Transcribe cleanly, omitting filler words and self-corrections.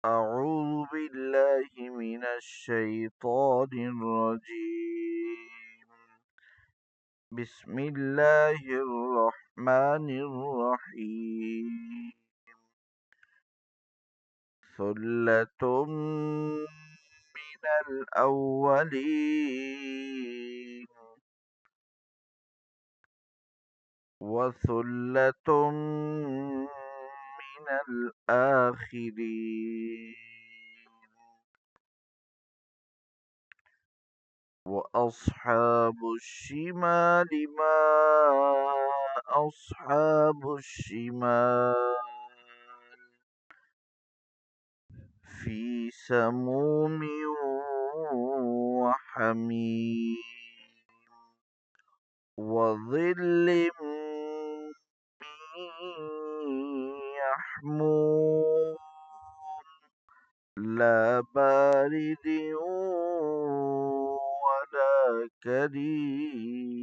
أعوذ بالله من الشيطان الرجيم. بسم الله الرحمن الرحيم. ثلة من الأولين وثلة من الآخرين. وأصحاب الشمال ما أصحاب الشمال في سموم وحميم وظل من يحموم لا بارد ولا كريم.